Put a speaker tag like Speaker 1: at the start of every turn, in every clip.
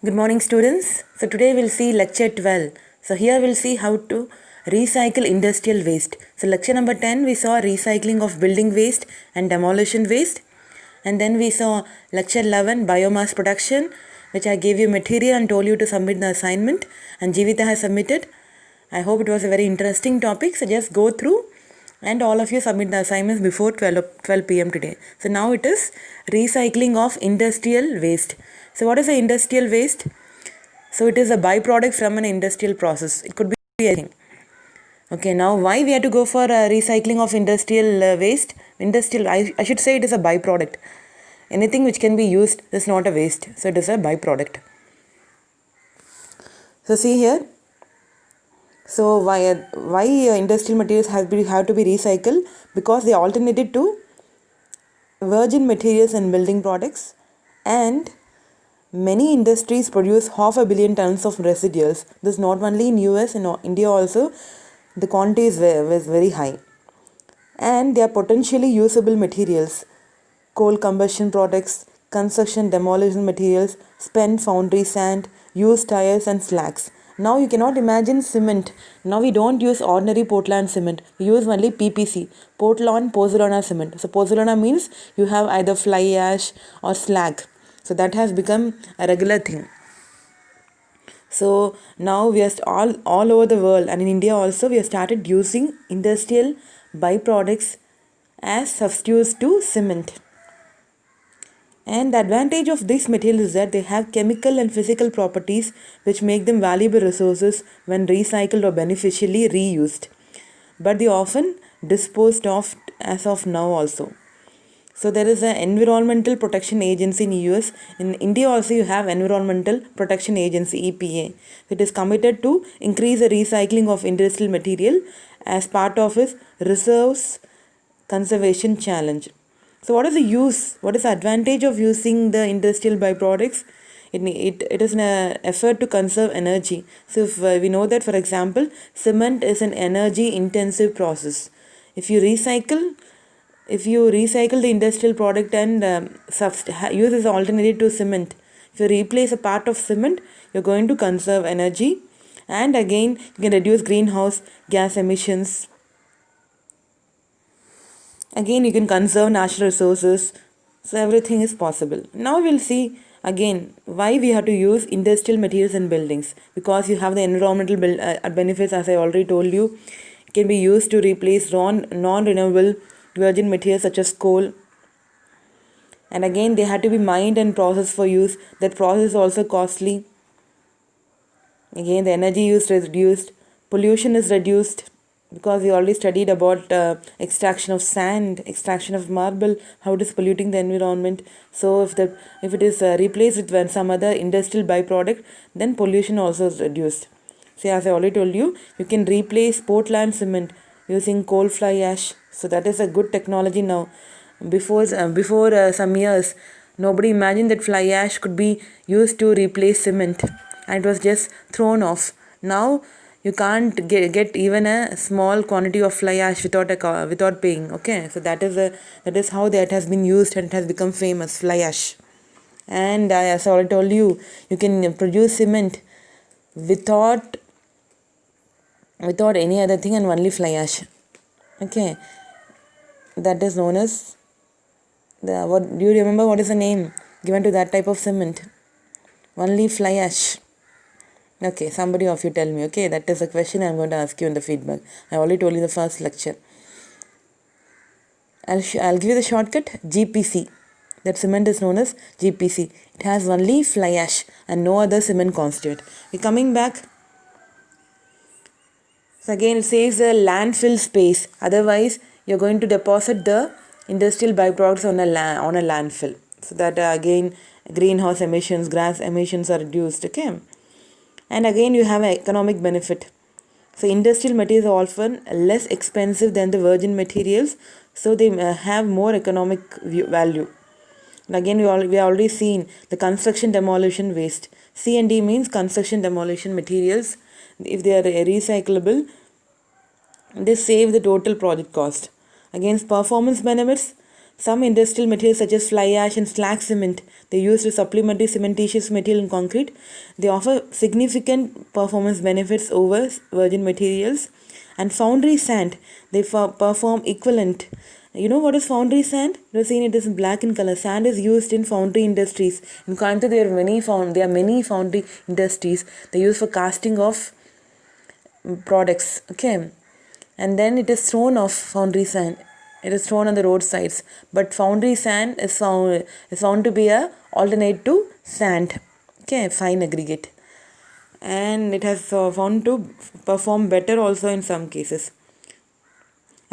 Speaker 1: Good morning, students. So today we'll see lecture 12. So here we'll see how to recycle industrial waste. So lecture number 10 we saw recycling of building waste and demolition waste. And then we saw lecture 11 biomass production, which I gave you material and told you to submit the assignment, and Jivita has submitted. I hope it was a very interesting topic. So just go through and all of you submit the assignments before 12 p.m. today. So now it is recycling of industrial waste. So what is the industrial waste? So it is a byproduct from an industrial process. It could be anything. Okay, now why we have to go for recycling of industrial waste? I should say it is a byproduct. Anything which can be used is not a waste. So it is a byproduct. So see here. So why industrial materials have to be recycled? Because they alternated to virgin materials and building products, and many industries produce 500 million tons of residuals. This not only in US, in India also, the quantity is very high. And they are potentially usable materials. Coal combustion products, construction demolition materials, spent foundry sand, used tires and slags. Now you cannot imagine cement. Now we don't use ordinary Portland cement. We use only PPC, Portland Pozzolana cement. So Pozzolana means you have either fly ash or slag. So that has become a regular thing. So now we are all over the world, and in India also we have started using industrial byproducts as substitutes to cement. And the advantage of this material is that they have chemical and physical properties which make them valuable resources when recycled or beneficially reused. But they often disposed of as of now also. So there is an Environmental Protection Agency in US. In India also you have Environmental Protection Agency EPA. It is committed to increase the recycling of industrial material as part of its reserves conservation challenge. So what is the use? What is the advantage of using the industrial byproducts? It is an effort to conserve energy. So if we know that, for example, cement is an energy intensive process. If you recycle the industrial product and use as an alternative to cement, if you replace a part of cement, you're going to conserve energy, and again you can reduce greenhouse gas emissions. Again you can conserve natural resources. So everything is possible. Now we'll see again why we have to use industrial materials in buildings. Because you have the environmental benefits, as I already told you. It can be used to replace non-renewable virgin materials such as coal, and again they had to be mined and processed for use. That process is also costly. Again the energy used is reduced, pollution is reduced, because we already studied about extraction of sand, extraction of marble, how it is polluting the environment. So if it is replaced with some other industrial byproduct, then pollution also is reduced. See, as I already told you, you can replace Portland cement using coal fly ash. So that is a good technology now. Before some years, nobody imagined that fly ash could be used to replace cement, and it was just thrown off. Now you can't get even a small quantity of fly ash without paying. Okay, so that is how that has been used, and it has become famous, fly ash. And as I already told you, you can produce cement without any other thing and only fly ash. Okay, that is known as what do you remember what is the name given to that type of cement? Only fly ash. Okay, somebody of you tell me. Okay, that is a question I'm going to ask you in the feedback. I already told you the first lecture. I'll give you the shortcut GPC. That cement is known as GPC. It has only fly ash and no other cement constituent. We're coming back. So again it says a landfill space. Otherwise you're going to deposit the industrial byproducts on a landfill. So that again greenhouse emissions, gas emissions are reduced. Okay. And again you have an economic benefit. So industrial materials are often less expensive than the virgin materials, so they have more economic value. And again we have already seen the construction demolition waste. C&D means construction demolition materials. If they are recyclable, they save the total project cost. Against performance benefits, Some industrial materials such as fly ash and slag cement, they used as supplementary cementitious material in concrete. They offer significant performance benefits over virgin materials. And foundry sand, they perform equivalent. You know what is foundry sand? You've seen it is black in color. Sand is used in foundry industries. In Coimbatore, there are many foundry industries. They use for casting of products. Okay, and then it is thrown off foundry sand. It is thrown on the roadsides. But foundry sand is found to be a alternate to sand. Okay, fine aggregate, and it has found to perform better also in some cases.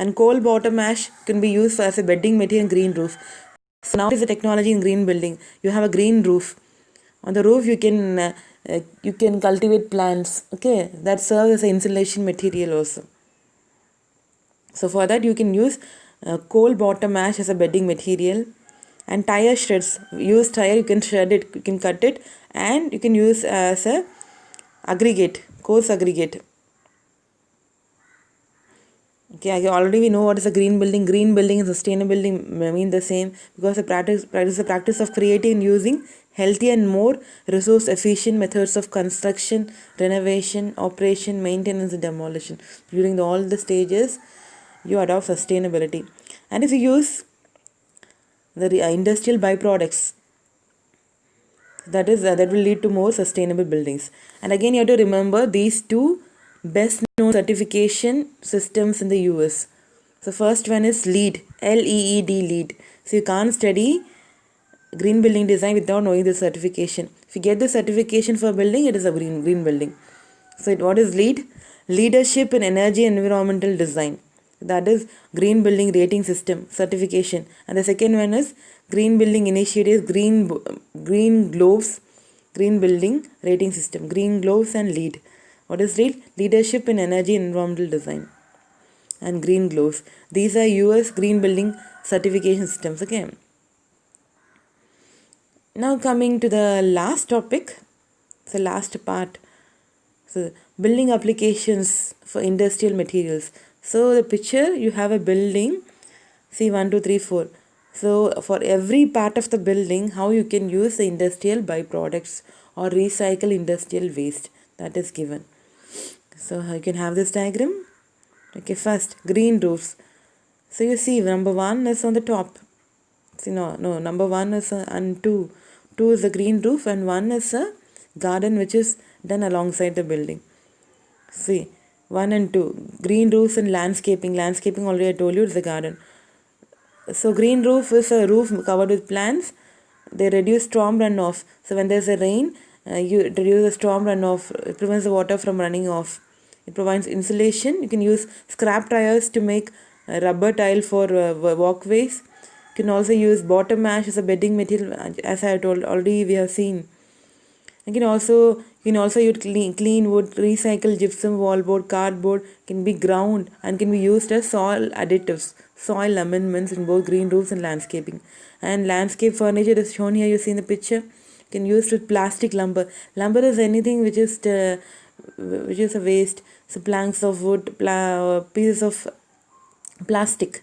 Speaker 1: And coal bottom ash can be used as a bedding material in green roof. So now is the technology in green building. You have a green roof. On the roof you can cultivate plants. Okay, that serves as an insulation material also. So for that you can use coal bottom ash as a bedding material. And tire shreds. Use tire, you can shred it, you can cut it, and you can use as a aggregate, coarse aggregate. Okay, already we know what is a green building. Green building and sustainable building mean the same, because the practice of creating and using healthy and more resource efficient methods of construction, renovation, operation, maintenance, and demolition. During all the stages, you adopt sustainability. And if you use the industrial byproducts, that will lead to more sustainable buildings. And again, you have to remember these two best known certification systems in the US. So first one is LEED, LEED, LEED. So you can't study green building design without knowing the certification. If you get the certification for a building, it is a green building. So what is LEED? Leadership in Energy and Environmental Design. That is Green Building Rating System certification. And the second one is Green Building Initiative, Green Gloves, Green Building Rating System, Green Gloves and LEED. What is LEED? Leadership in Energy and Environmental Design and Green Gloves. These are US green building certification systems. Okay. Now coming to the last topic, the last part. So building applications for industrial materials. So the picture, you have a building. See 1, 2, 3, 4. So for every part of the building, how you can use the industrial byproducts or recycle industrial waste, that is given. So you can have this diagram. Okay, first green roofs. So you see number 1 is on the top. See number 1 is and 2. 2 is the green roof and 1 is a garden which is done alongside the building. See 1 and 2, green roofs and landscaping. Landscaping already I told you, it's a garden. So green roof is a roof covered with plants. They reduce storm runoff. So when there's a rain, you reduce the storm runoff. It prevents the water from running off. It provides insulation. You can use scrap tires to make rubber tile for walkways. You can also use bottom ash as a bedding material, as I told already. We have seen. You can also use clean wood, recycle gypsum, wallboard, cardboard can be ground and can be used as soil additives, soil amendments in both green roofs and landscaping. And landscape furniture is shown here. You see in the picture. You can use with plastic lumber. Lumber is anything which is a waste. So planks of wood, pieces of plastic.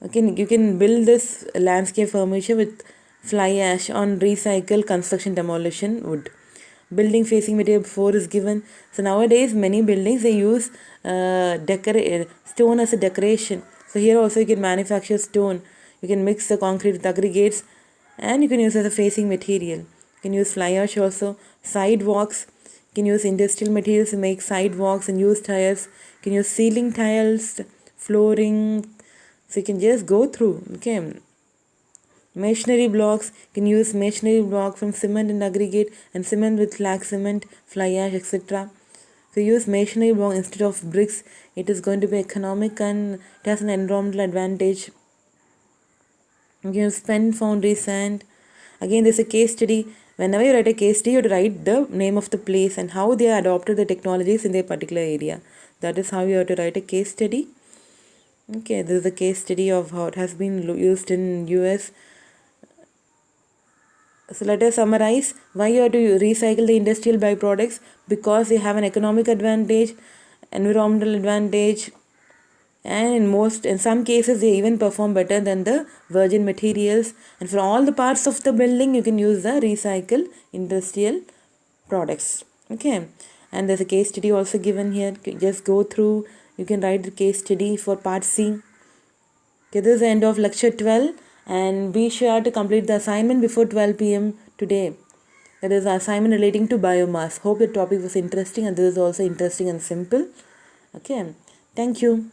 Speaker 1: Okay, you can build this landscape furniture with fly ash on recycle construction demolition wood. Building facing material 4 is given. So nowadays many buildings they use stone as a decoration. So here also you can manufacture stone. You can mix the concrete with aggregates and you can use as a facing material. You can use fly ash also. Sidewalks. You can use industrial materials to make sidewalks and use tires. You can use ceiling tiles, flooring. So you can just go through. Okay. Masonry blocks, you can use masonry block from cement and aggregate and cement with slag cement, fly ash, etc. So use masonry block instead of bricks. It is going to be economic and it has an environmental advantage. You can spend foundry sand. Again, there's a case study. Whenever you write a case study, you have to write the name of the place and how they adopted the technologies in their particular area. That is how you have to write a case study. Okay, this is a case study of how it has been used in US. So let us summarize why you have to recycle the industrial byproducts, because they have an economic advantage, environmental advantage, and in some cases they even perform better than the virgin materials, and for all the parts of the building you can use the recycled industrial products. Okay, and there's a case study also given here. Just go through, you can write the case study for part C. Okay, this is the end of lecture 12, and be sure to complete the assignment before 12 p.m. today. That is the assignment relating to biomass. Hope the topic was interesting, and this is also interesting and simple. Okay, thank you.